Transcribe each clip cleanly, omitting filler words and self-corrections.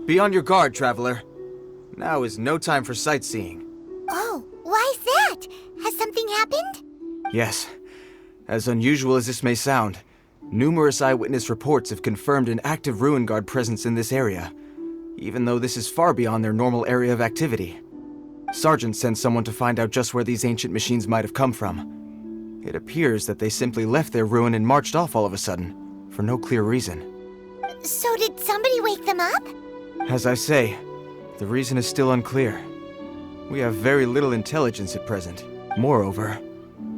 Be on your guard, traveler. Now is no time for sightseeing. Oh, why's that? Has something happened? Yes. As unusual as this may sound, numerous eyewitness reports have confirmed an active Ruin Guard presence in this area, even though this is far beyond their normal area of activity. Sergeant sent someone to find out just where these ancient machines might have come from. It appears that they simply left their ruin and marched off all of a sudden, for no clear reason. So did somebody wake them up? As I say, the reason is still unclear. We have very little intelligence at present. Moreover,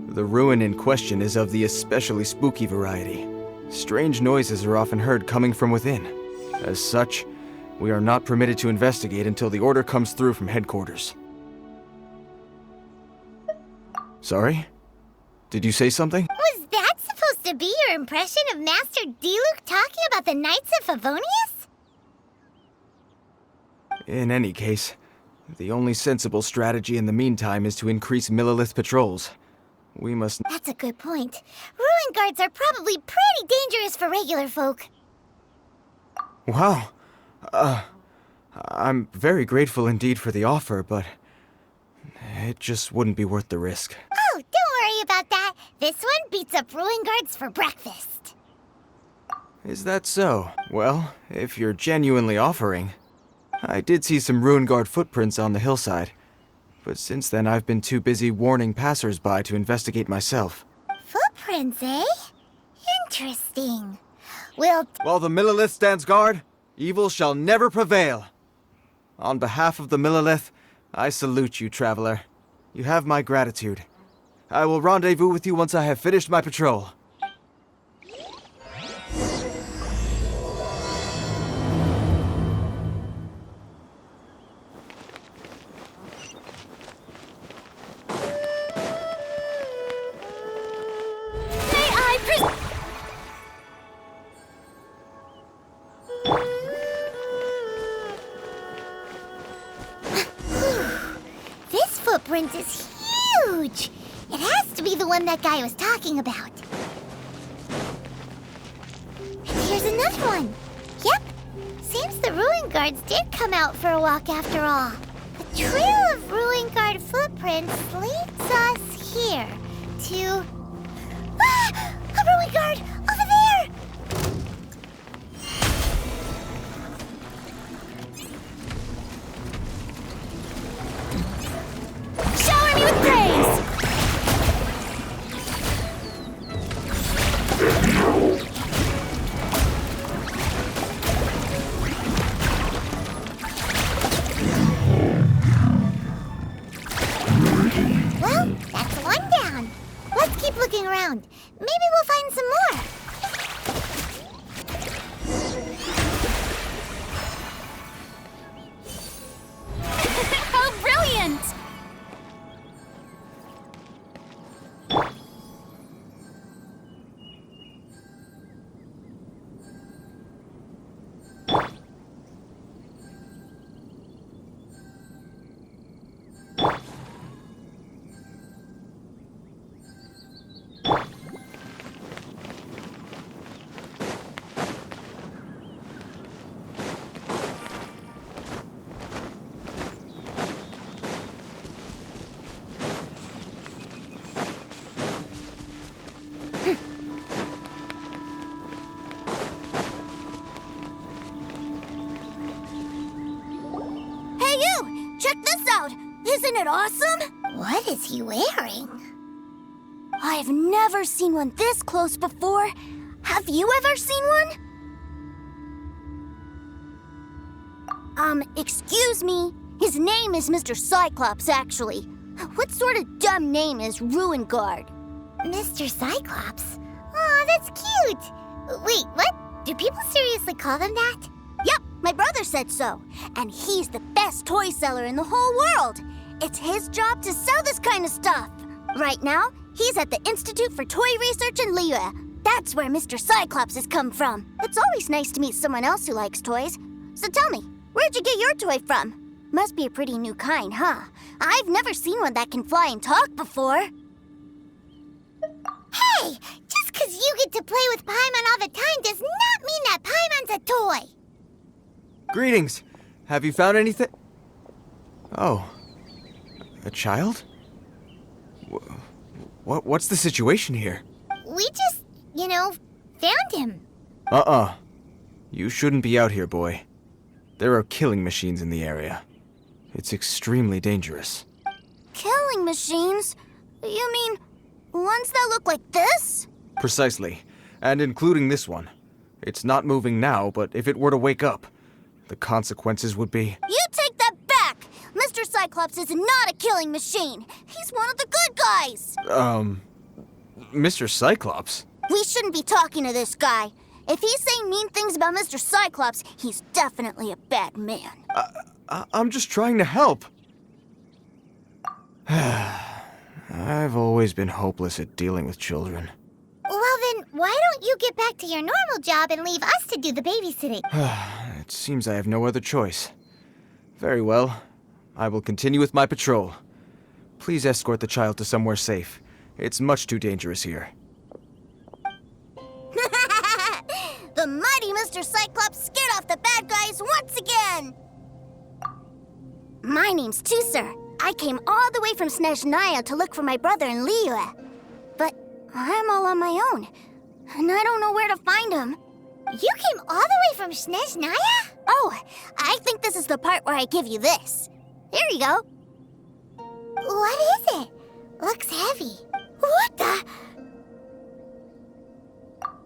the ruin in question is of the especially spooky variety. Strange noises are often heard coming from within. As such, we are not permitted to investigate until the order comes through from headquarters. Sorry? Did you say something? Was that supposed to be your impression of Master Diluc talking about the Knights of Favonius? In any case, the only sensible strategy in the meantime is to increase Millilith patrols. We must... That's a good point. Ruin guards are probably pretty dangerous for regular folk. Wow. I'm very grateful indeed for the offer, but it just wouldn't be worth the risk. Oh, don't worry about that. This one beats up ruin guards for breakfast. Is that so? Well, if you're genuinely offering... I did see some Ruin Guard footprints on the hillside, but since then I've been too busy warning passers-by to investigate myself. Footprints, eh? Interesting. While the Millilith stands guard, evil shall never prevail. On behalf of the Millilith, I salute you, traveler. You have my gratitude. I will rendezvous with you once I have finished my patrol. This footprint is huge! It has to be the one that guy was talking about. And here's another one. Yep, seems the Ruin Guards did come out for a walk after all. The trail of Ruin Guard footprints leads us here to... Ah! A Ruin Guard! Over there! Shower me with praise! Well, that's one down. Let's keep looking around. Maybe we'll find some more. How brilliant! Check this out! Isn't it awesome? What is he wearing? I've never seen one this close before. Have you ever seen one? Excuse me. His name is Mr. Cyclops, actually. What sort of dumb name is Ruin Guard? Mr. Cyclops? Aw, that's cute! Wait, what? Do people seriously call them that? Yep, my brother said so. And he's the best toy seller in the whole world. It's his job to sell this kind of stuff. Right now, he's at the Institute for Toy Research in Liyue. That's where Mr. Cyclops has come from. It's always nice to meet someone else who likes toys. So tell me, where'd you get your toy from? Must be a pretty new kind, huh? I've never seen one that can fly and talk before. Hey! Just 'cause you get to play with Paimon all the time does not mean that Paimon's a toy! Greetings! have you found anything? Oh, a child? What's the situation here? We just, found him. You shouldn't be out here, boy. There are killing machines in the area. It's extremely dangerous. Killing machines? You mean ones that look like this? Precisely, and including this one. It's not moving now, but if it were to wake up, the consequences would be... You take that back! Mr. Cyclops is not a killing machine. He's one of the good guys. Mr. Cyclops? We shouldn't be talking to this guy. If he's saying mean things about Mr. Cyclops, he's definitely a bad man. I'm just trying to help. I've always been hopeless at dealing with children. Well then, why don't you get back to your normal job and leave us to do the babysitting? It seems I have no other choice. Very well. I will continue with my patrol. Please escort the child to somewhere safe. It's much too dangerous here. The mighty Mr. Cyclops scared off the bad guys once again! My name's Tusser. I came all the way from Snezhnaya to look for my brother in Liyue. But I'm all on my own, and I don't know where to find him. You came all the way from Snezhnaya? Oh, I think this is the part where I give you this. Here you go. What is it? Looks heavy. What the?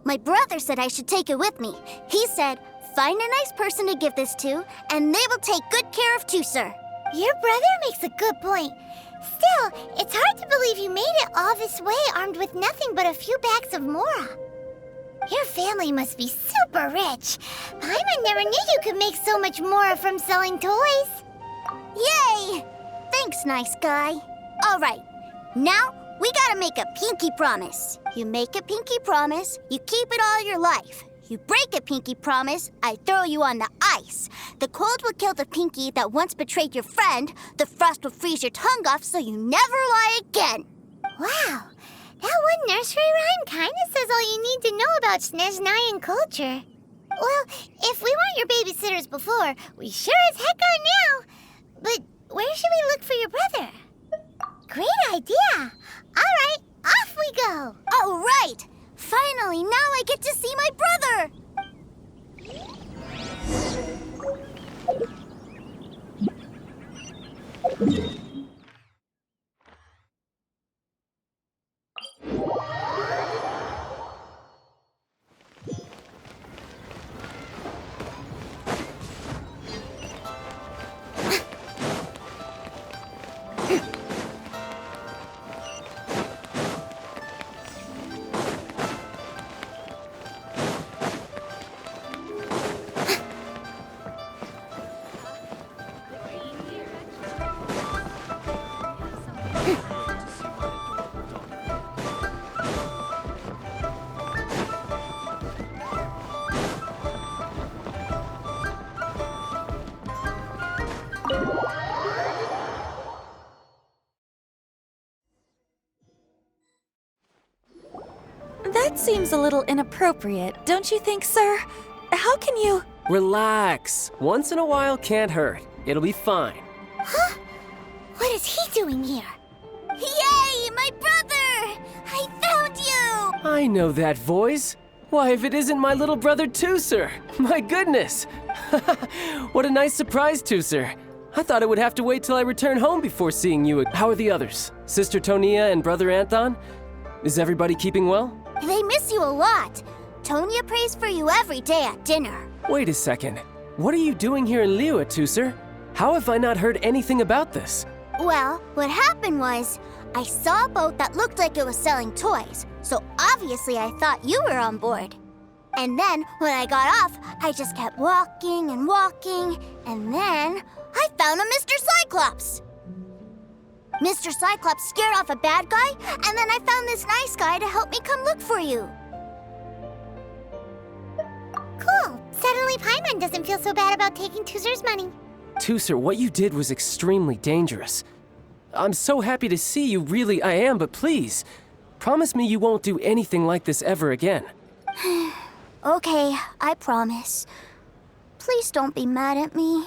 My brother said I should take it with me. He said, find a nice person to give this to, and they will take good care of Tusser. Your brother makes a good point. Still, it's hard to believe you made it all this way armed with nothing but a few bags of Mora. Your family must be super rich. Paimon never knew you could make so much Mora from selling toys. Yay! Thanks, nice guy. All right, now we gotta make a pinky promise. You make a pinky promise, you keep it all your life. You break a pinky promise, I throw you on the ice. The cold will kill the pinky that once betrayed your friend. The frost will freeze your tongue off so you never lie again. Wow, that one nursery rhyme kinda says all you need to know about Snezhnayan culture. Well, if we weren't your babysitters before, we sure as heck are now. But where should we look for your brother? Great idea. All right, off we go. All right. Finally, now I get to see my brother! That seems a little inappropriate, don't you think, sir? How can you... Relax. Once in a while can't hurt. It'll be fine. Huh? What is he doing here? Yay, my brother! I found you! I know that voice. Why, if it isn't my little brother Tusser! My goodness! What a nice surprise, Tusser. I thought I would have to wait till I return home before seeing you. How are the others? Sister Tonia and Brother Anton? Is everybody keeping well? They miss you a lot. Tonia prays for you every day at dinner. Wait a second. What are you doing here in Liyue, Tusser? How have I not heard anything about this? Well, what happened was, I saw a boat that looked like it was selling toys, so obviously I thought you were on board. And then, when I got off, I just kept walking and walking, and then I found a Mr. Cyclops! Mr. Cyclops scared off a bad guy, and then I found this nice guy to help me come look for you. Cool. Suddenly Paimon doesn't feel so bad about taking Tusser's money. Tusser, what you did was extremely dangerous. I'm so happy to see you, really I am, but please, promise me you won't do anything like this ever again. Okay, I promise. Please don't be mad at me.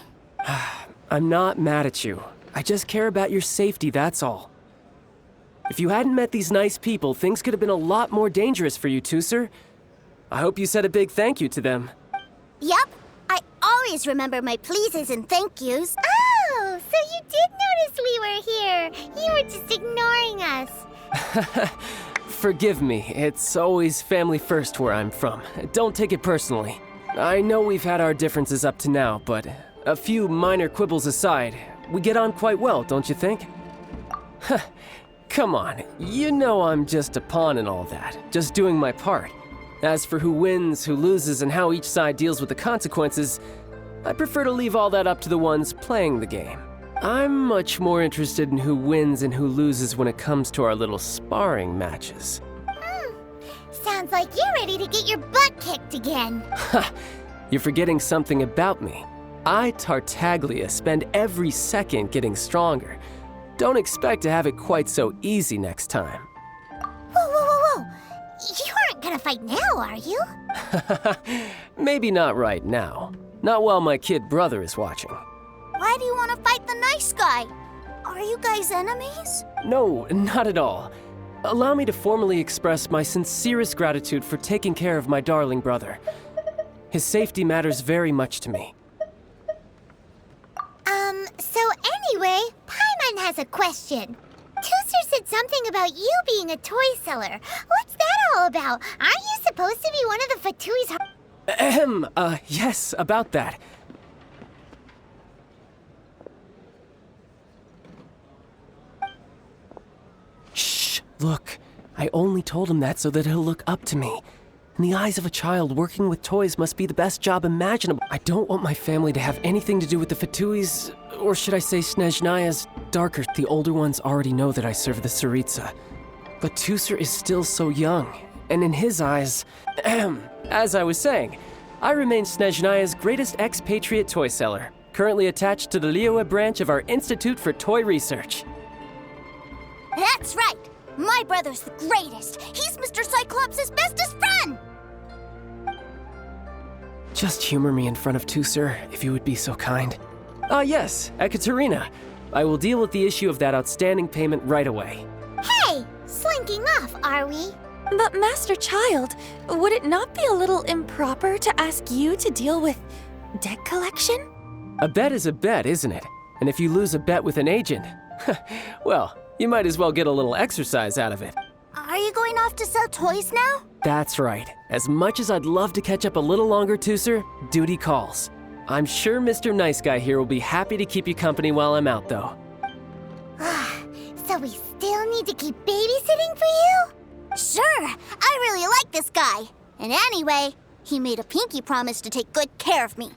I'm not mad at you. I just care about your safety, that's all. If you hadn't met these nice people, things could have been a lot more dangerous for you two, sir. I hope you said a big thank you to them. Yup, I always remember my pleases and thank yous. Oh, so you did notice we were here. You were just ignoring us. Forgive me, it's always family first where I'm from. Don't take it personally. I know we've had our differences up to now, but a few minor quibbles aside, we get on quite well, don't you think? Come on, you know I'm just a pawn in all that, just doing my part. As for who wins, who loses, and how each side deals with the consequences, I prefer to leave all that up to the ones playing the game. I'm much more interested in who wins and who loses when it comes to our little sparring matches. Sounds like you're ready to get your butt kicked again. Ha! You're forgetting something about me. I, Tartaglia, spend every second getting stronger. Don't expect to have it quite so easy next time. Whoa. You aren't gonna fight now, are you? Maybe not right now. Not while my kid brother is watching. Why do you want to fight the nice guy? Are you guys enemies? No, not at all. Allow me to formally express my sincerest gratitude for taking care of my darling brother. His safety matters very much to me. So anyway, Paimon has a question. Tooser said something about you being a toy seller. What's that all about? Aren't you supposed to be one of the Fatui's... Yes, about that. Shh, look. I only told him that so that he'll look up to me. In the eyes of a child, working with toys must be the best job imaginable. I don't want my family to have anything to do with the Fatui's, or should I say Snezhnaya's, darker. The older ones already know that I serve the Tsaritsa. But Tooser is still so young, and in his eyes, as I was saying, I remain Snezhnaya's greatest expatriate toy seller, currently attached to the Liyue branch of our Institute for Toy Research. That's right! My brother's the greatest! He's Mr. Cyclops' bestest friend! Just humor me in front of Tooser, if you would be so kind. Yes, Ekaterina. I will deal with the issue of that outstanding payment right away. Hey! Slinking off, are we? But Master Child, would it not be a little improper to ask you to deal with debt collection? A bet is a bet, isn't it? And if you lose a bet with an agent, well, you might as well get a little exercise out of it. Are you going off to sell toys now? That's right. As much as I'd love to catch up a little longer, Tooser, duty calls. I'm sure Mr. Nice Guy here will be happy to keep you company while I'm out, though. So we still need to keep babysitting for you? Sure, I really like this guy. And anyway, he made a pinky promise to take good care of me.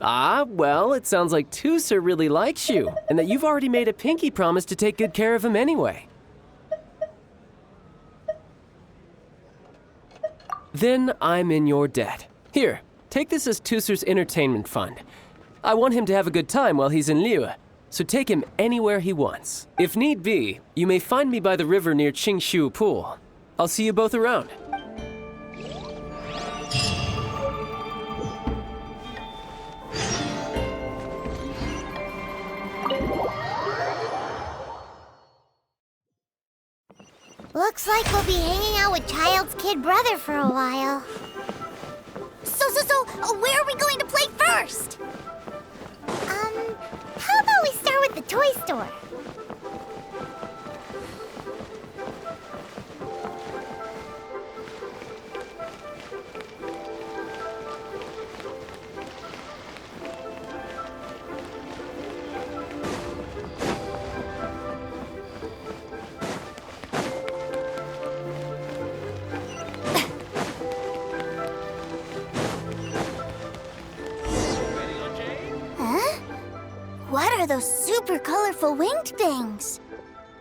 Well, it sounds like Tooser really likes you, and that you've already made a pinky promise to take good care of him anyway. Then I'm in your debt. Here, take this as Tooser's entertainment fund. I want him to have a good time while he's in Liyue, so take him anywhere he wants. If need be, you may find me by the river near Qingshu Pool. I'll see you both around. Looks like we'll be hanging out with Child's kid brother for a while. So, where are we going to play first? How about we start with the toy store? What are those super colorful winged things?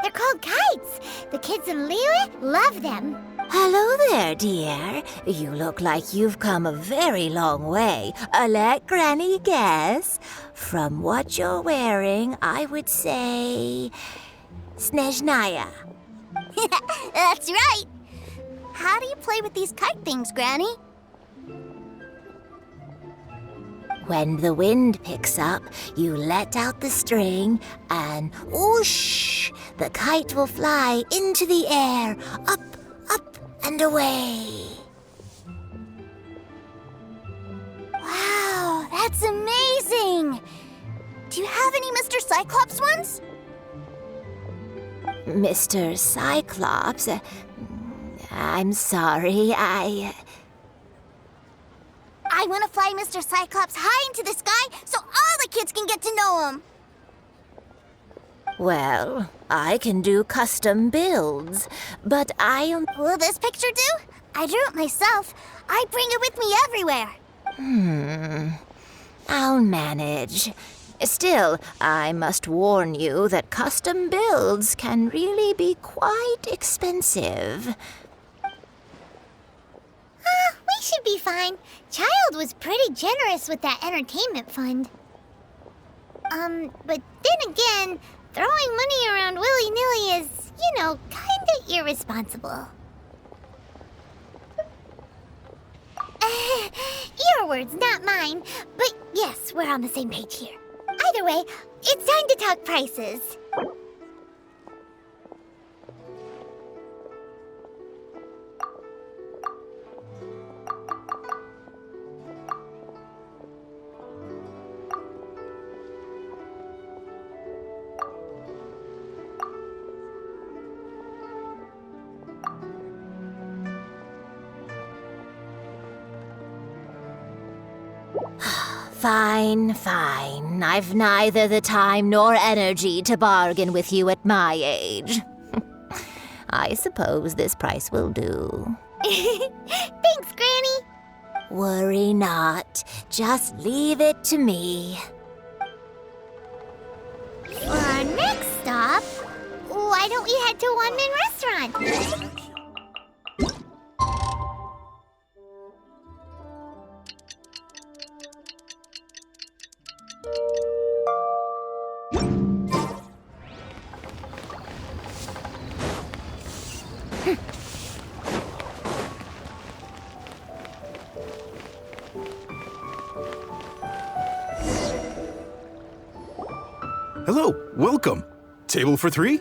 They're called kites. The kids in Liyue love them. Hello there, dear. You look like you've come a very long way. Let Granny guess. From what you're wearing, I would say... Snezhnaya. That's right. How do you play with these kite things, Granny? When the wind picks up, you let out the string, and whoosh, the kite will fly into the air, up, up, and away. Wow, that's amazing! Do you have any Mr. Cyclops ones? Mr. Cyclops, I'm sorry, I want to fly Mr. Cyclops high into the sky so all the kids can get to know him. Well, I can do custom builds, but Will this picture do? I drew it myself. I bring it with me everywhere. I'll manage. Still, I must warn you that custom builds can really be quite expensive. We should be fine. Child was pretty generous with that entertainment fund. But then again, throwing money around willy-nilly is, kinda irresponsible. Your words, not mine. But yes, we're on the same page here. Either way, it's time to talk prices. Fine. I've neither the time nor energy to bargain with you at my age. I suppose this price will do. Thanks, Granny. Worry not. Just leave it to me. For our next stop, why don't we head to One Man Restaurant? Hello, welcome. Table for 3?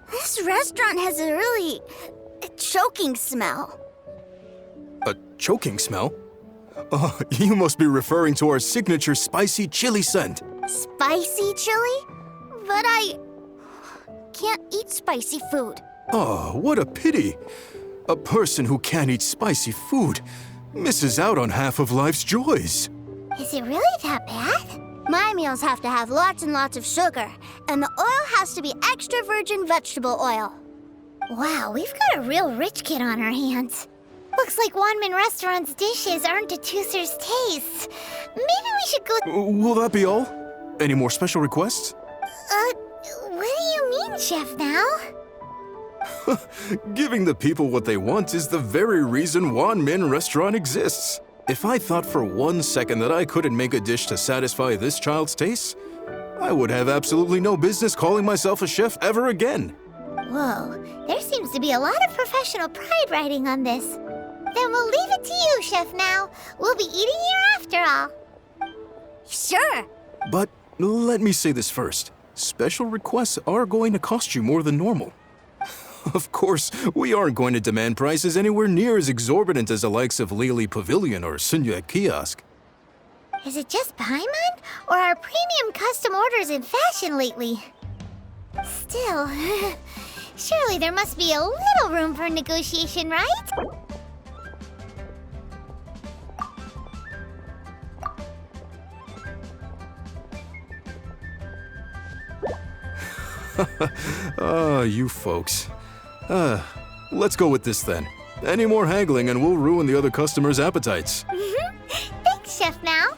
This restaurant has a really choking smell. A choking smell? Oh, you must be referring to our signature spicy chili scent. Spicy chili? But I can't eat spicy food. Oh, what a pity. A person who can't eat spicy food misses out on half of life's joys. Is it really that bad? My meals have to have lots and lots of sugar, and the oil has to be extra virgin vegetable oil. Wow, we've got a real rich kid on our hands. Looks like One Man Restaurant's dishes aren't to Tooser's taste. Maybe we should go... Will that be all? Any more special requests? What do you mean, Chef now? Giving the people what they want is the very reason One Man Restaurant exists. If I thought for 1 second that I couldn't make a dish to satisfy this child's taste, I would have absolutely no business calling myself a chef ever again. Whoa, there seems to be a lot of professional pride riding on this. Then we'll leave it to you, Chef now. We'll be eating here after all. Sure. But let me say this first. Special requests are going to cost you more than normal. Of course, we aren't going to demand prices anywhere near as exorbitant as the likes of Lily Pavilion or Sunya Kiosk. Is it just Paimon, or are premium custom orders in fashion lately? Still, surely there must be a little room for negotiation, right? You folks. Let's go with this then. Any more haggling and we'll ruin the other customers' appetites. Thanks, Chef now.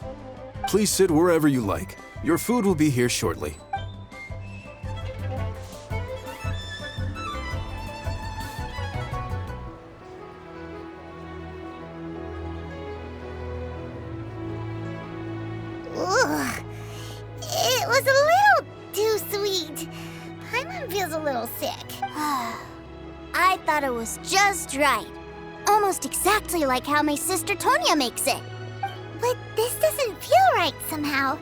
Please sit wherever you like. Your food will be here shortly. Ugh. It was a little too sweet. Paimon feels a little sick. I thought it was just right. Almost exactly like how my sister Tonya makes it. But this doesn't feel right somehow.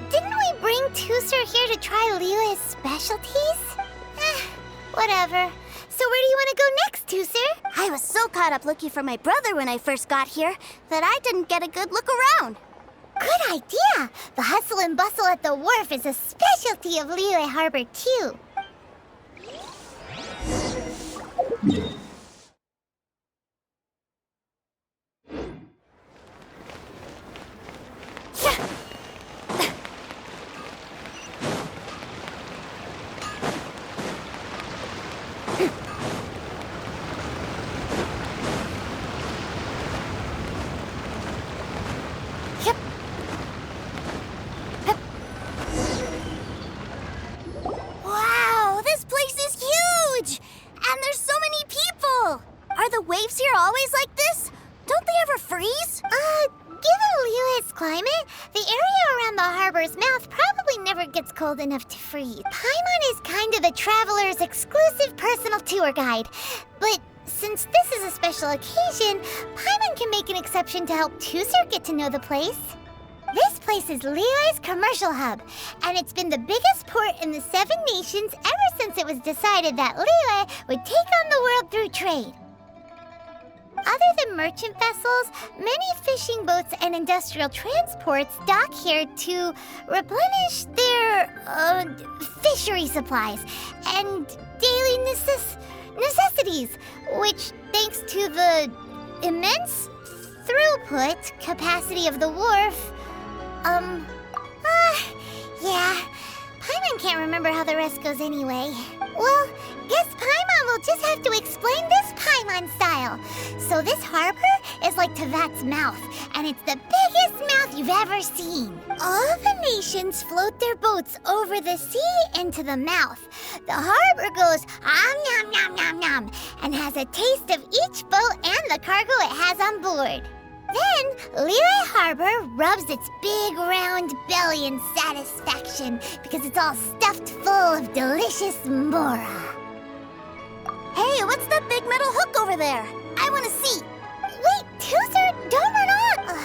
Didn't we bring Tusser here to try Liyue's specialties? Whatever. So where do you want to go next, Tusser? I was so caught up looking for my brother when I first got here that I didn't get a good look around. Good idea! The hustle and bustle at the wharf is a specialty of Liyue Harbor, too. Wow, this place is huge! And there's so many people! Are the waves here always like this? Don't they ever freeze? Given Liyue's climate, the area around the harbor's mouth probably never gets cold enough to freeze. Paimon is kind of the traveler's exclusive personal tour guide. But since this is a special occasion, Paimon can make an exception to help Tusser get to know the place. This place is Liyue's commercial hub, and it's been the biggest port in the 7 nations ever since it was decided that Liyue would take on the world through trade. Other than merchant vessels, many fishing boats and industrial transports dock here to replenish their fishery supplies and daily necessities, which, thanks to the immense throughput capacity of the wharf, yeah. Paimon can't remember how the rest goes anyway. Well, guess Paimon will just have to explain this Paimon style. So this harbor is like Tevat's mouth, and it's the biggest mouth you've ever seen. All the nations float their boats over the sea into the mouth. The harbor goes nom nom nom nom and has a taste of each boat and the cargo it has on board. Then, Liyue Harbor rubs its big round belly in satisfaction because it's all stuffed full of delicious mora. Hey, what's that big metal hook over there? I want to see. Wait, Tusser, don't run on!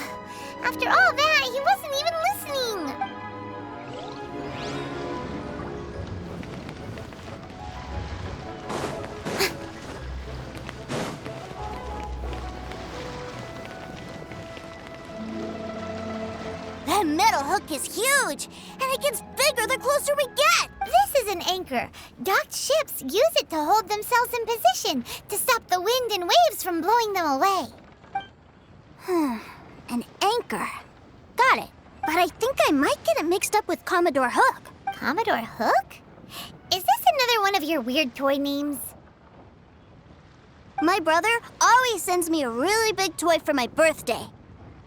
After all that, he wasn't even listening. That metal hook is huge, and it gets bigger the closer we get. This is an anchor. Docked ships use it to hold themselves in position to stop the wind and waves from blowing them away. An anchor. Got it. But I think I might get it mixed up with Commodore Hook. Commodore Hook? Is this another one of your weird toy names? My brother always sends me a really big toy for my birthday.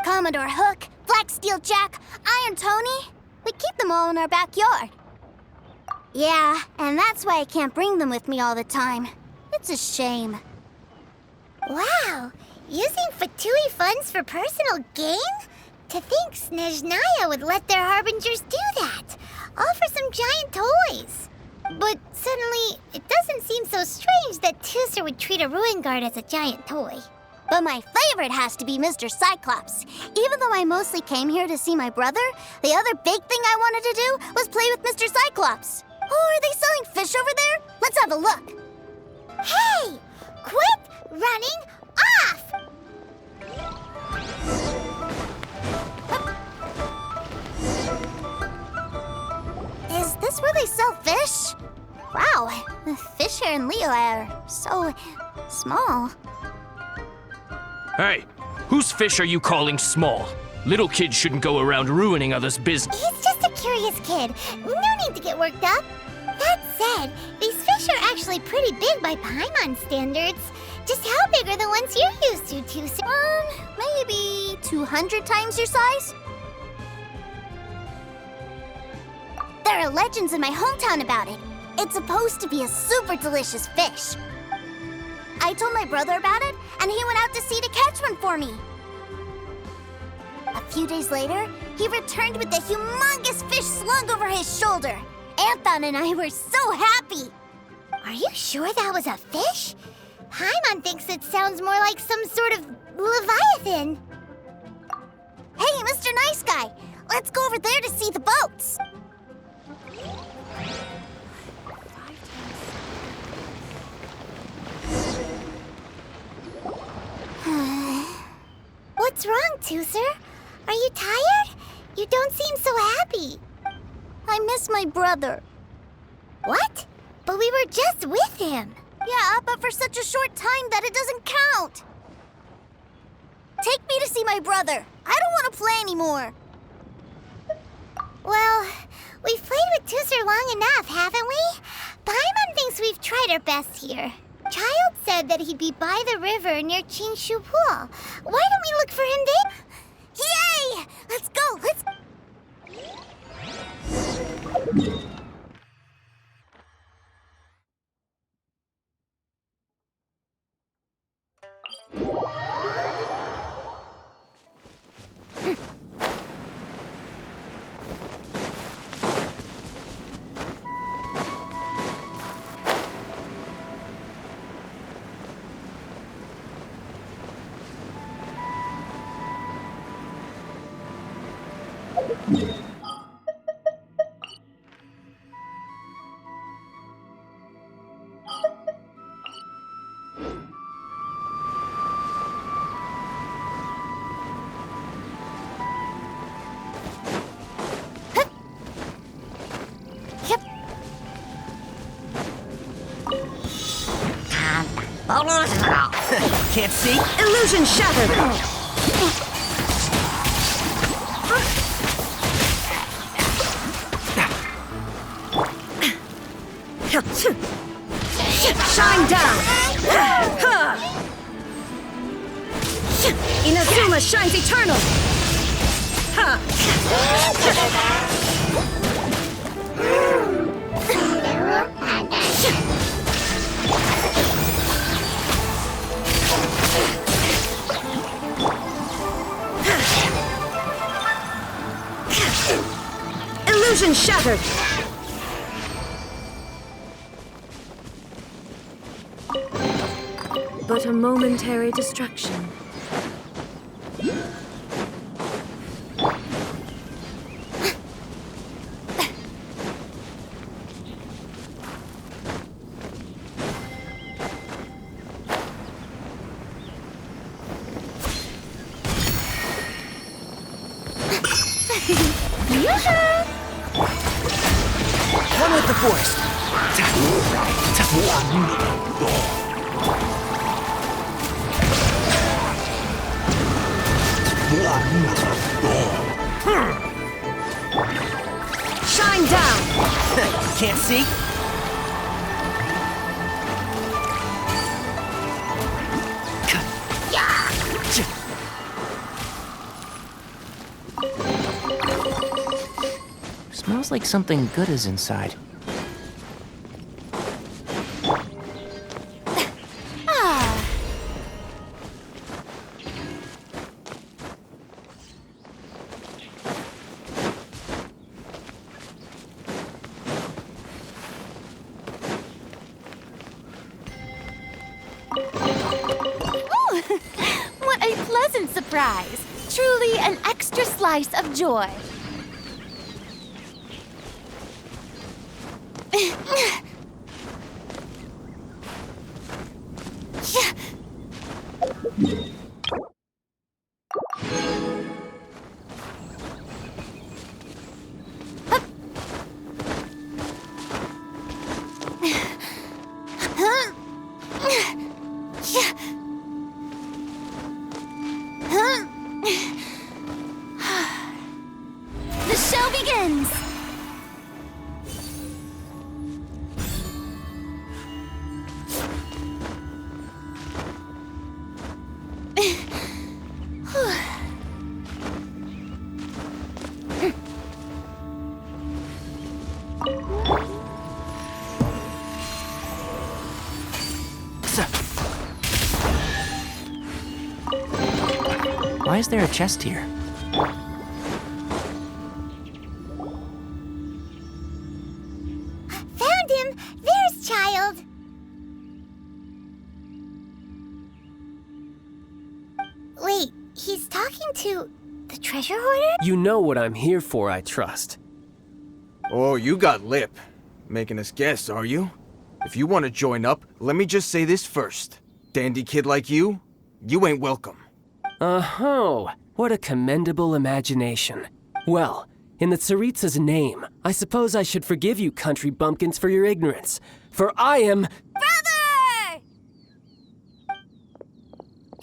Commodore Hook, Black Steel Jack, Iron Tony. We keep them all in our backyard. Yeah, and that's why I can't bring them with me all the time. It's a shame. Wow, using Fatui funds for personal gain? To think Snezhnaya would let their harbingers do that, all for some giant toys. But suddenly, it doesn't seem so strange that Tusser would treat a ruin guard as a giant toy. But my favorite has to be Mr. Cyclops. Even though I mostly came here to see my brother, the other big thing I wanted to do was play with Mr. Cyclops. Oh, are they selling fish over there? Let's have a look. Hey! Quit running off! Is this where they sell fish? Wow, the fish here in Liyue are so small. Hey, whose fish are you calling small? Little kids shouldn't go around ruining others' business. He's just a curious kid. No need to get worked up. That said, these fish are actually pretty big by Paimon standards. Just how big are the ones you're used to, Tusser? Maybe 200 times your size? There are legends in my hometown about it. It's supposed to be a super delicious fish. I told my brother about it, and he went out to sea to catch one for me. A few days later, he returned with a humongous fish slung over his shoulder. Anthon and I were so happy. Are you sure that was a fish? Paimon thinks it sounds more like some sort of leviathan. Hey, Mr. Nice Guy! Let's go over there to see the boats! What's wrong, Tooser? Are you tired? You don't seem so happy. I miss my brother. What? But we were just with him. Yeah, but for such a short time that it doesn't count. Take me to see my brother. I don't want to play anymore. Well, we've played with Tooser long enough, haven't we? Paimon thinks we've tried our best here. Child said that he'd be by the river near Chinshu Pool. Why don't we look for him there? Yay! Let's go, let's... Can't see? Illusion shattered! Shine down! Inazuma shines eternal! Illusion shattered! But a momentary distraction. One with the forest. Shine down! Can't see? Smells like something good is inside. What a pleasant surprise! Truly an extra slice of joy. The show begins! Why is there a chest here? Found him! There's Child! Wait, he's talking to The treasure hoarder? You know what I'm here for, I trust. Oh, you got lip. Making us guess, are you? If you want to join up, let me just say this first. Dandy kid like you ain't welcome. Oh, what a commendable imagination. Well, in the Tsaritsa's name, I suppose I should forgive you country bumpkins for your ignorance. For I am... Brother!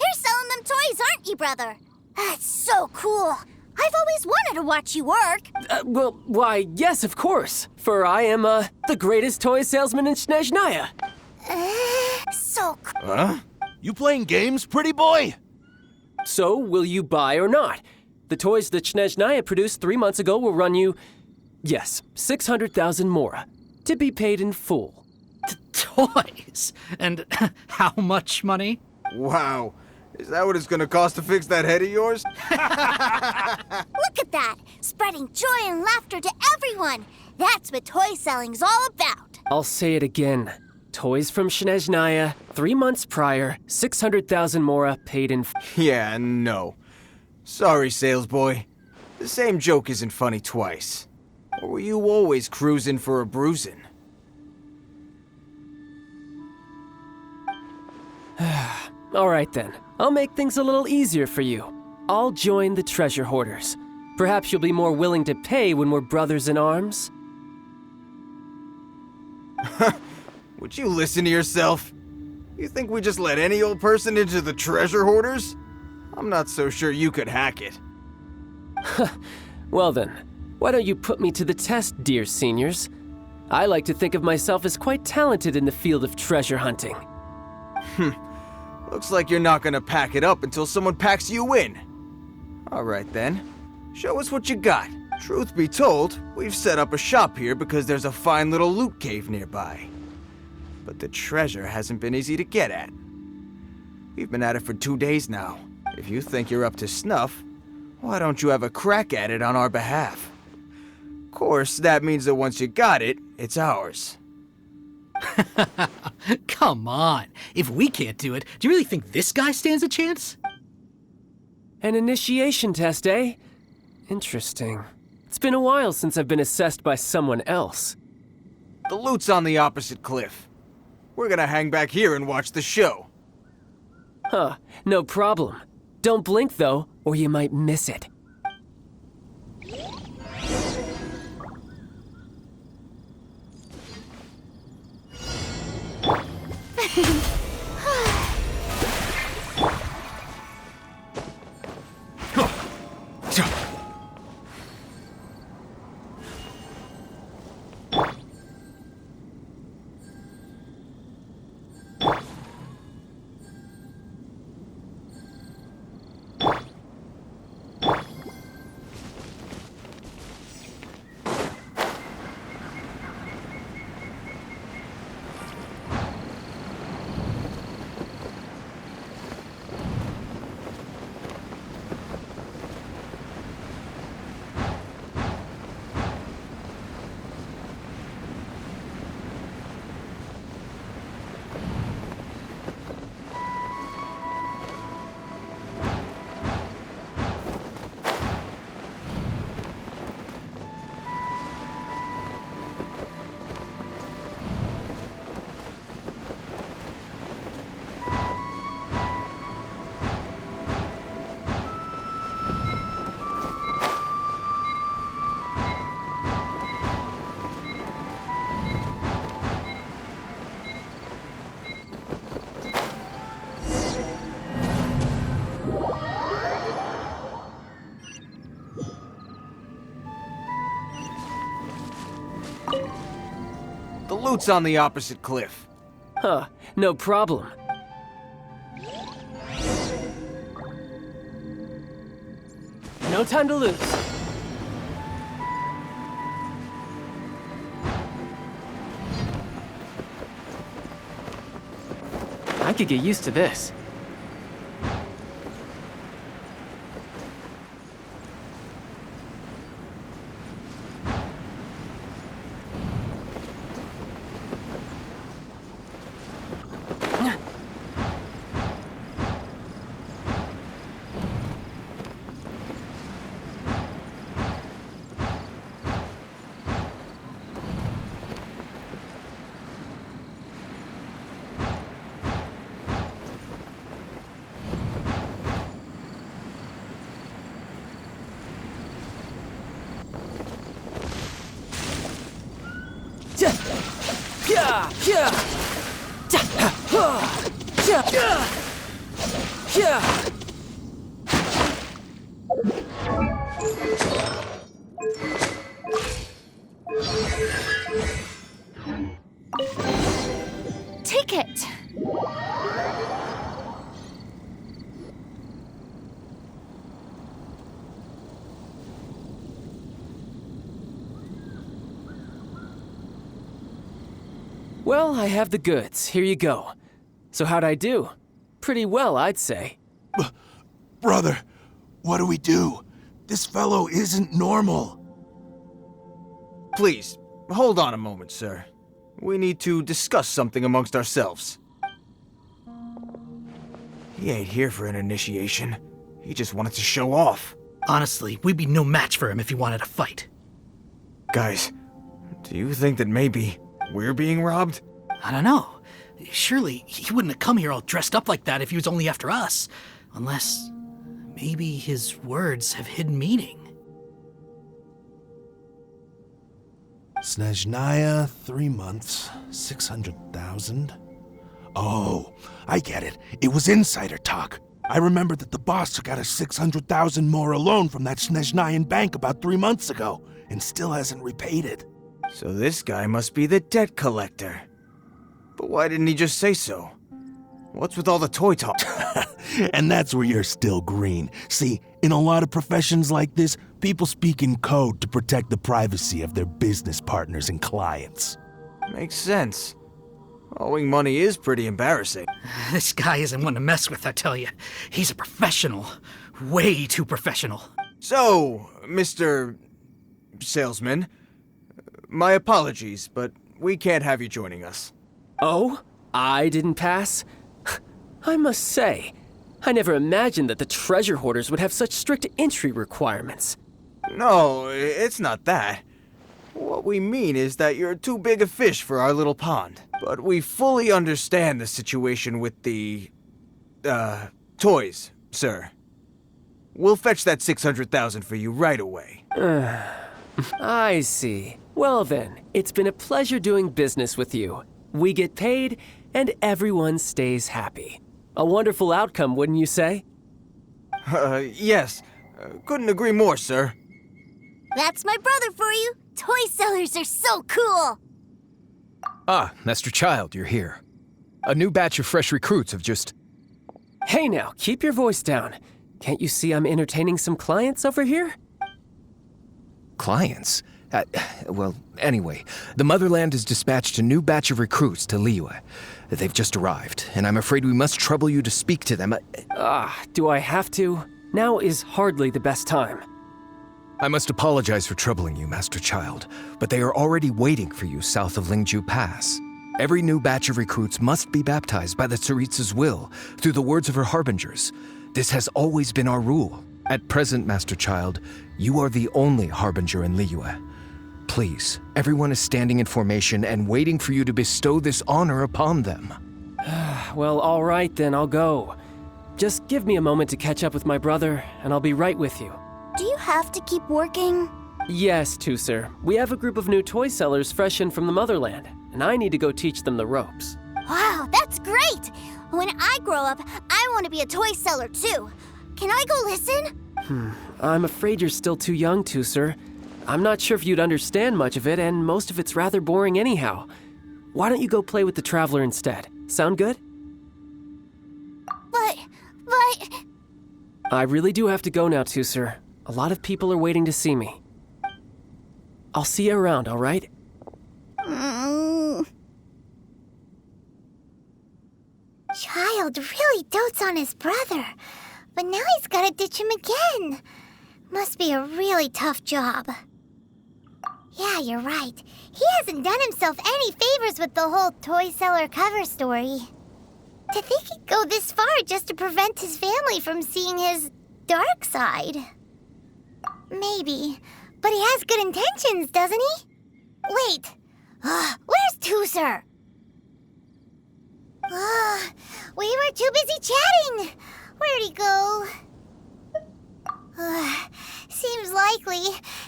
You're selling them toys, aren't you, brother? That's so cool. I've always wanted to watch you work. Well, why, yes, of course. For I am, the greatest toy salesman in Snezhnaya. So cool. Huh? You playing games, pretty boy? So, will you buy or not? The toys that Snezhnaya produced 3 months ago will run you, yes, 600,000 mora, to be paid in full. Toys? And how much money? Wow. Is that what it's gonna cost to fix that head of yours? Look at that! Spreading joy and laughter to everyone! That's what toy selling's all about! I'll say it again. Toys from Snezhnaya, 3 months prior, 600,000 mora paid in full. Yeah, no. Sorry, sales boy. The same joke isn't funny twice. Or were you always cruising for a bruising? All right then, I'll make things a little easier for you. I'll join the treasure hoarders. Perhaps you'll be more willing to pay when we're brothers in arms? Would you listen to yourself? You think we just let any old person into the treasure hoarders? I'm not so sure you could hack it. Well then, why don't you put me to the test, dear seniors? I like to think of myself as quite talented in the field of treasure hunting. Looks like you're not gonna pack it up until someone packs you in. Alright then, show us what you got. Truth be told, we've set up a shop here because there's a fine little loot cave nearby. But the treasure hasn't been easy to get at. We've been at it for 2 days now. If you think you're up to snuff, why don't you have a crack at it on our behalf? Of course, that means that once you got it, it's ours. Come on. If we can't do it, do you really think this guy stands a chance? An initiation test, eh? Interesting. It's been a while since I've been assessed by someone else. The loot's on the opposite cliff. We're gonna hang back here and watch the show. Huh, no problem. Don't blink though, or you might miss it. The loot's on the opposite cliff. Huh, no problem. No time to lose. I could get used to this. Yeah! Yeah! Yeah! Yeah! Ticket! Well, I have the goods. Here you go. So how'd I do? Pretty well, I'd say. Brother, what do we do? This fellow isn't normal. Please, hold on a moment, sir. We need to discuss something amongst ourselves. He ain't here for an initiation. He just wanted to show off. Honestly, we'd be no match for him if he wanted to fight. Guys, do you think that maybe we're being robbed? I don't know. Surely he wouldn't have come here all dressed up like that if he was only after us. Unless maybe his words have hidden meaning. Snezhnaya, 3 months, 600,000. Oh, I get it. It was insider talk. I remember that the boss took out a 600,000 more loan from that Snezhnayan bank about 3 months ago, and still hasn't repaid it. So this guy must be the debt collector. But why didn't he just say so? What's with all the toy talk? And that's where you're still green. See, in a lot of professions like this, people speak in code to protect the privacy of their business partners and clients. Makes sense. Owing money is pretty embarrassing. This guy isn't one to mess with, I tell you. He's a professional. Way too professional. So, Mr. Salesman, my apologies, but we can't have you joining us. Oh? I didn't pass? I must say, I never imagined that the treasure hoarders would have such strict entry requirements. No, it's not that. What we mean is that you're too big a fish for our little pond. But we fully understand the situation with the, toys, sir. We'll fetch that 600,000 for you right away. I see. Well then, it's been a pleasure doing business with you. We get paid, and everyone stays happy. A wonderful outcome, wouldn't you say? Yes. Couldn't agree more, sir. That's my brother for you. Toy sellers are so cool. Ah, Master Child, you're here. A new batch of fresh recruits have just... Hey now, keep your voice down. Can't you see I'm entertaining some clients over here? Clients? Well, anyway, the Motherland has dispatched a new batch of recruits to Liyue. They've just arrived, and I'm afraid we must trouble you to speak to them. Do I have to? Now is hardly the best time. I must apologize for troubling you, Master Child, but they are already waiting for you south of Lingju Pass. Every new batch of recruits must be baptized by the Tsaritsa's will, through the words of her harbingers. This has always been our rule. At present, Master Child, you are the only harbinger in Liyue. Please, everyone is standing in formation and waiting for you to bestow this honor upon them. Well, all right then, I'll go. Just give me a moment to catch up with my brother, and I'll be right with you. Do you have to keep working? Yes, Tooser. We have a group of new toy sellers fresh in from the Motherland, and I need to go teach them the ropes. Wow, that's great! When I grow up, I want to be a toy seller too. Can I go listen? I'm afraid you're still too young, Tooser. I'm not sure if you'd understand much of it, and most of it's rather boring anyhow. Why don't you go play with the Traveler instead? Sound good? But... I really do have to go now, Tooser. A lot of people are waiting to see me. I'll see you around, all right? Child really dotes on his brother, but now he's gotta ditch him again. Must be a really tough job. Yeah, you're right. He hasn't done himself any favors with the whole toy seller cover story. To think he'd go this far just to prevent his family from seeing his dark side. Maybe, but he has good intentions, doesn't he? Wait, where's Tooser? We were too busy chatting. Where'd he go? Seems likely.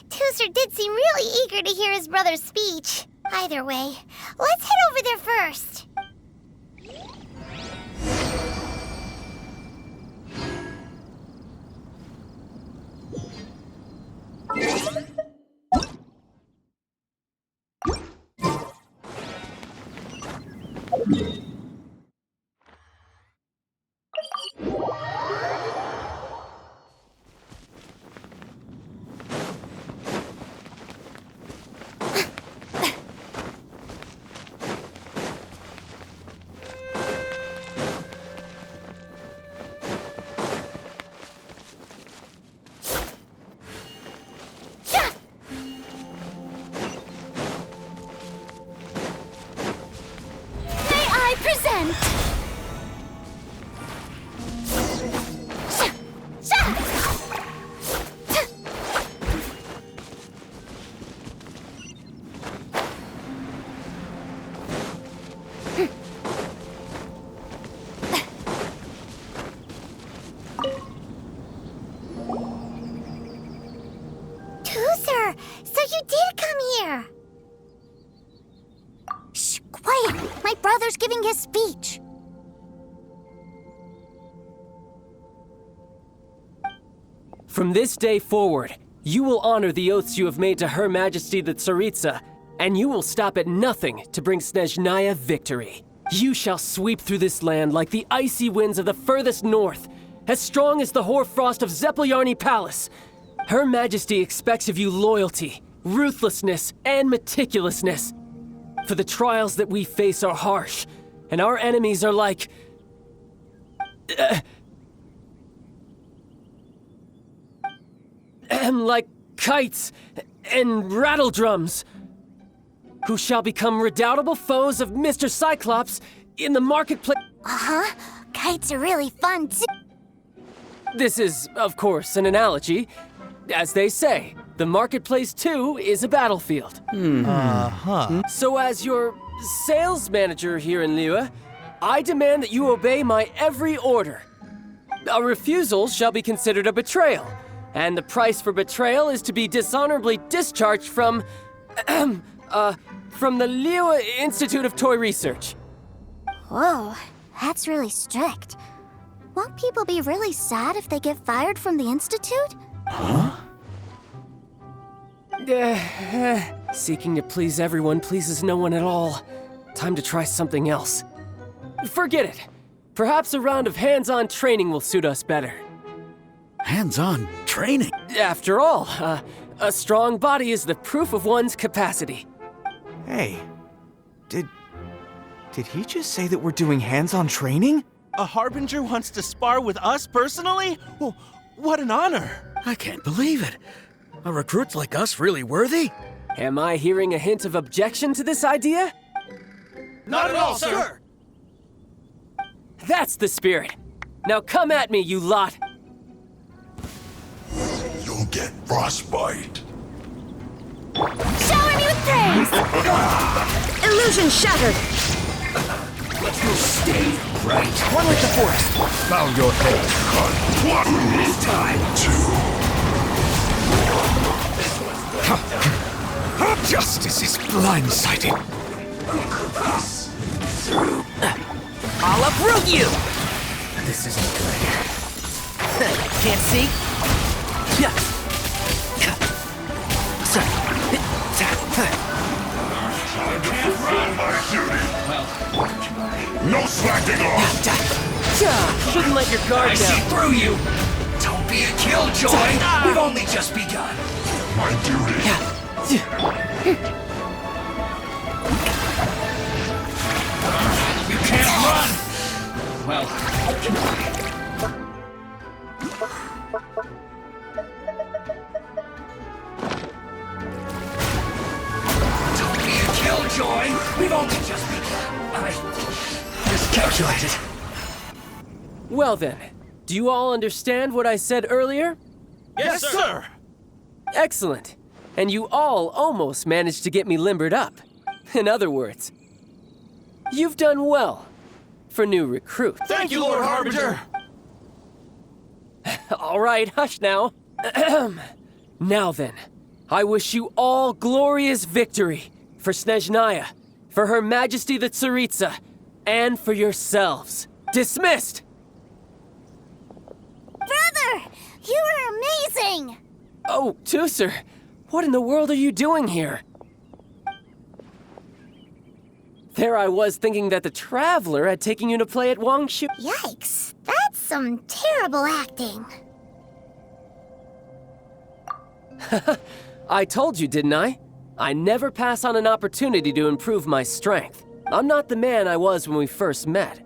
Tooser did seem really eager to hear his brother's speech. Either way, Let's head over there first. Tooser, so you did come here. Shh, quiet. My brother's giving his speech. From this day forward, you will honor the oaths you have made to Her Majesty the Tsaritsa, and you will stop at nothing to bring Snezhnaya victory. You shall sweep through this land like the icy winds of the furthest north, as strong as the hoarfrost of Zepelyarny Palace. Her Majesty expects of you loyalty, ruthlessness, and meticulousness. For the trials that we face are harsh, and our enemies are like kites and rattledrums, who shall become redoubtable foes of Mr. Cyclops in the marketplace. Uh-huh. Kites are really fun, too. This is, of course, an analogy. As they say, the marketplace, too, is a battlefield. So as your sales manager here in Liyue, I demand that you obey my every order. A refusal shall be considered a betrayal, and the price for betrayal is to be dishonorably discharged from the Liyue Institute of Toy Research. Whoa, that's really strict. Won't people be really sad if they get fired from the Institute? Seeking to please everyone pleases no one at all. Time to try something else. Forget it. Perhaps a round of hands-on training will suit us better. Hands-on training? After all, a strong body is the proof of one's capacity. Hey, did he just say that we're doing hands-on training? A Harbinger wants to spar with us personally? Well, what an honor! I can't believe it. Are recruits like us really worthy? Am I hearing a hint of objection to this idea? Not at all, sir! That's the spirit. Now come at me, you lot! You'll get frostbite. Shower me with praise! Illusion shattered! Stay right. One with the forest. Bow your head. This time. Justice is blindsided. I'll uproot you! This isn't good. Can't see? Yeah. No slacking off! Shouldn't let your guard I see down. through you! Don't be a killjoy! We've only just begun. My duty. You can't run! Well, don't be a killjoy! We've only just begun. I miscalculated. Well then, do you all understand what I said earlier? Yes, sir! Excellent. And you all almost managed to get me limbered up. In other words, you've done well for new recruits. Thank you, Lord Harbinger! All right, hush now. Now then, I wish you all glorious victory for Snezhnaya, for for Her Majesty the Tsaritsa, and for yourselves. Dismissed! Brother! You are amazing! Oh, Tusser, what in the world are you doing here? There I was thinking that the Traveler had taken you to play at Wangshu. Yikes, that's some terrible acting. I told you, didn't I? I never pass on an opportunity to improve my strength. I'm not the man I was when we first met.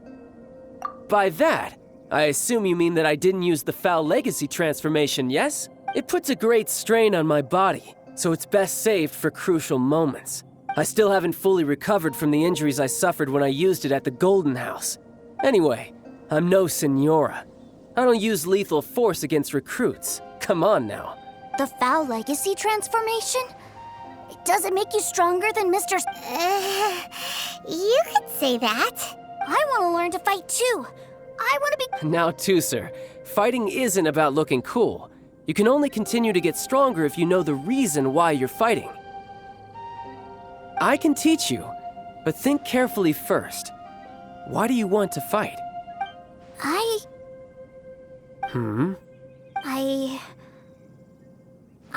By that, I assume you mean that I didn't use the Foul Legacy transformation, yes? It puts a great strain on my body, so it's best saved for crucial moments. I still haven't fully recovered from the injuries I suffered when I used it at the Golden House. Anyway, I'm no Senora. I don't use lethal force against recruits. Come on now. The Foul Legacy transformation? Does it make you stronger than Mr. You could say that. I want to learn to fight too. I want to be... Now, Tusser, fighting isn't about looking cool. You can only continue to get stronger if you know the reason why you're fighting. I can teach you, but think carefully first. Why do you want to fight?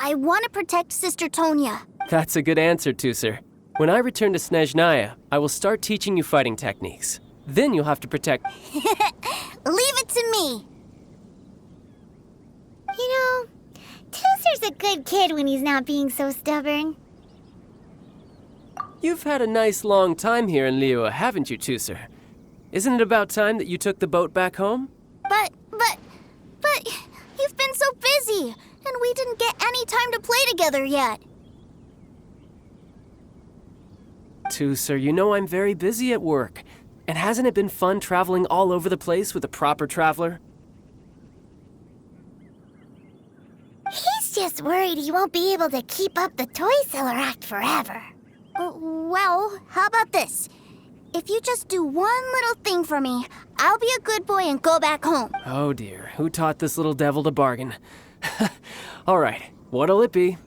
I want to protect Sister Tonya. That's a good answer, Tusser. When I return to Snezhnaya, I will start teaching you fighting techniques. Then you'll have to protect... Leave it to me. You know, Tusser's a good kid when he's not being so stubborn. You've had a nice long time here in Liyue, haven't you, Tusser? Isn't it about time that you took the boat back home? But, you've been so busy, and we didn't get any time to play together yet. Tusser, you know I'm very busy at work. And hasn't it been fun traveling all over the place with a proper traveler? He's just worried he won't be able to keep up the toy seller act forever. Well, how about this? If you just do one little thing for me, I'll be a good boy and go back home. Oh dear, who taught this little devil to bargain? All right, what'll it be?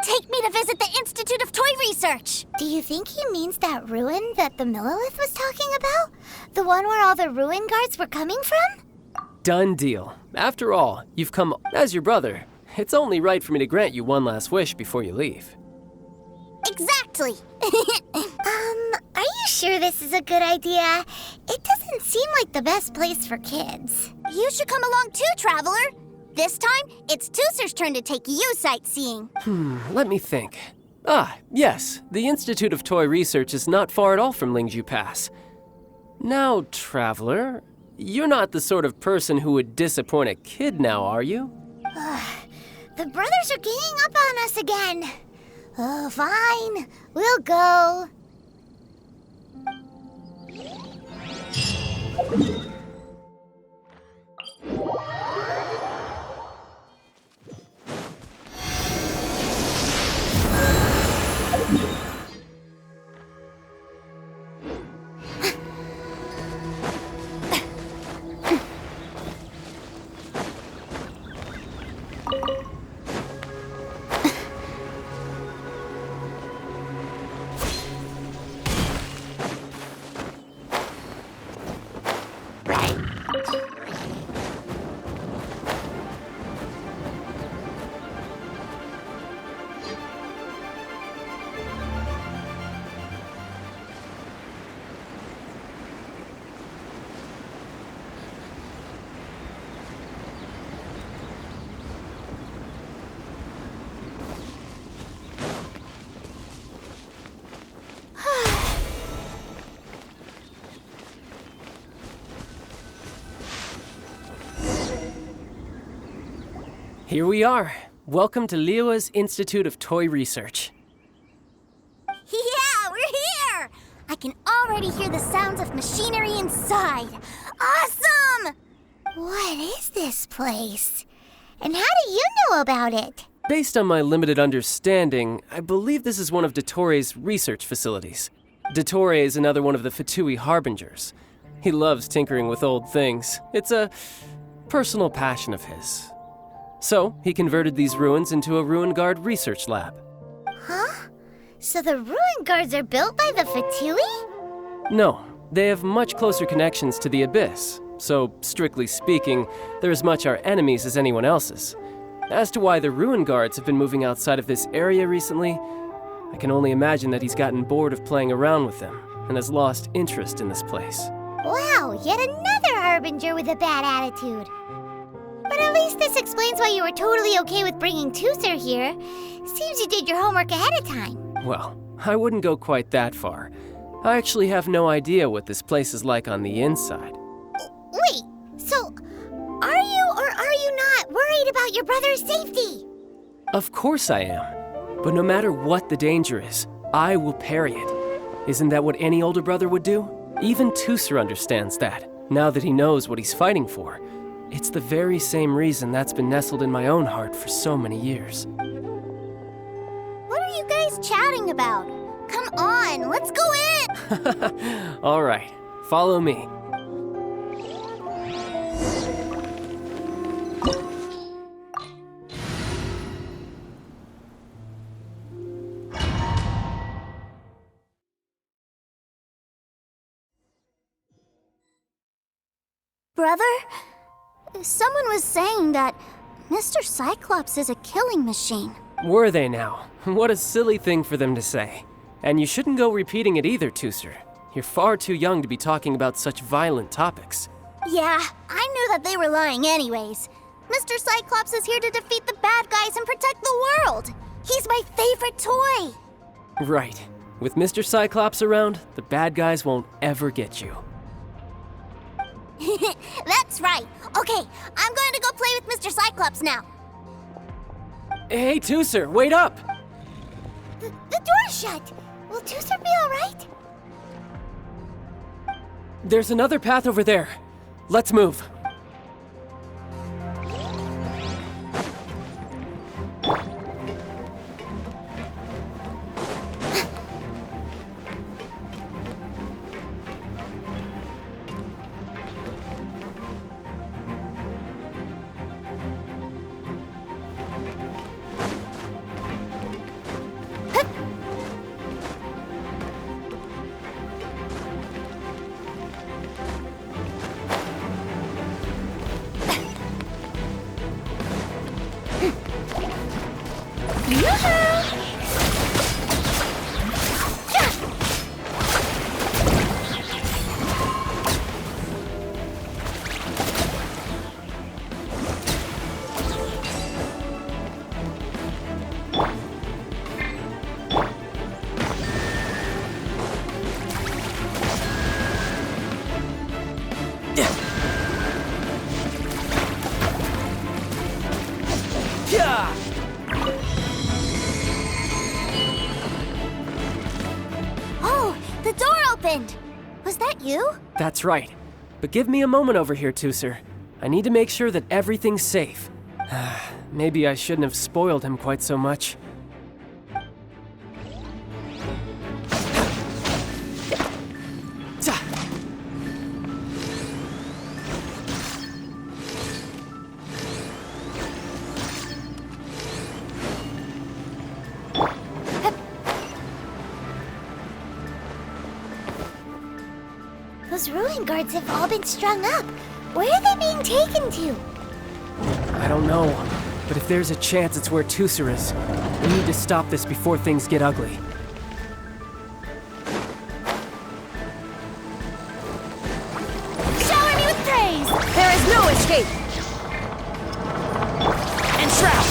Take me to visit the Institute of Toy Research. Do you think he means that ruin that the Millilith was talking about? The one where all the ruin guards were coming from? Done deal. After all, you've come as your brother. It's only right for me to grant you one last wish before you leave. Exactly. Are you sure this is a good idea? It doesn't seem like the best place for kids. You should come along too, Traveler. This time, it's Tusser's turn to take you sightseeing. Let me think. Ah, yes, the Institute of Toy Research is not far at all from Lingju Pass. Now, Traveler, you're not the sort of person who would disappoint a kid now, are you? The brothers are ganging up on us again. Oh, fine. We'll go. Here we are. Welcome to Liyue's Institute of Toy Research. Yeah, we're here! I can already hear the sounds of machinery inside. Awesome! What is this place? And how do you know about it? Based on my limited understanding, I believe this is one of Dottoro's research facilities. Dottore is another one of the Fatui Harbingers. He loves tinkering with old things. It's a personal passion of his. So, he converted these ruins into a Ruin Guard research lab. Huh? So the ruin guards are built by the Fatui? No, they have much closer connections to the Abyss, so strictly speaking, they're as much our enemies as anyone else's. As to why the ruin guards have been moving outside of this area recently, I can only imagine that he's gotten bored of playing around with them and has lost interest in this place. Wow, yet another harbinger with a bad attitude. But at least this explains why you were totally okay with bringing Tooser here. Seems you did your homework ahead of time. Well, I wouldn't go quite that far. I actually have no idea what this place is like on the inside. Wait, so are you or are you not worried about your brother's safety? Of course I am. But no matter what the danger is, I will parry it. Isn't that what any older brother would do? Even Tooser understands that, now that he knows what he's fighting for. It's the very same reason that's been nestled in my own heart for so many years. What are you guys chatting about? Come on, let's go in! All right, follow me. Brother, someone was saying that Mr. Cyclops is a killing machine. Were they now? What a silly thing for them to say. And you shouldn't go repeating it either, Tooser. You're far too young to be talking about such violent topics. Yeah, I knew that they were lying anyways. Mr. Cyclops is here to defeat the bad guys and protect the world. He's my favorite toy. Right. With Mr. Cyclops around, the bad guys won't ever get you. That's right. Okay, I'm going to go play with Mr. Cyclops now. Hey, Tooser, wait up! The door's shut. Will Tooser be all right? There's another path over there. Let's move. Oh, the door opened. Was that you? That's right. But give me a moment over here, Tooser. I need to make sure that everything's safe. Maybe I shouldn't have spoiled him quite so much. Those ruin guards have all been strung up. Where are they being taken to? I don't know, but if there's a chance it's where Tooser is, we need to stop this before things get ugly. Shower me with praise! There is no escape! Enshroud!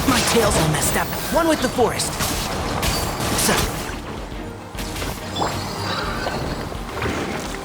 My tail's all messed up. One with the forest. So,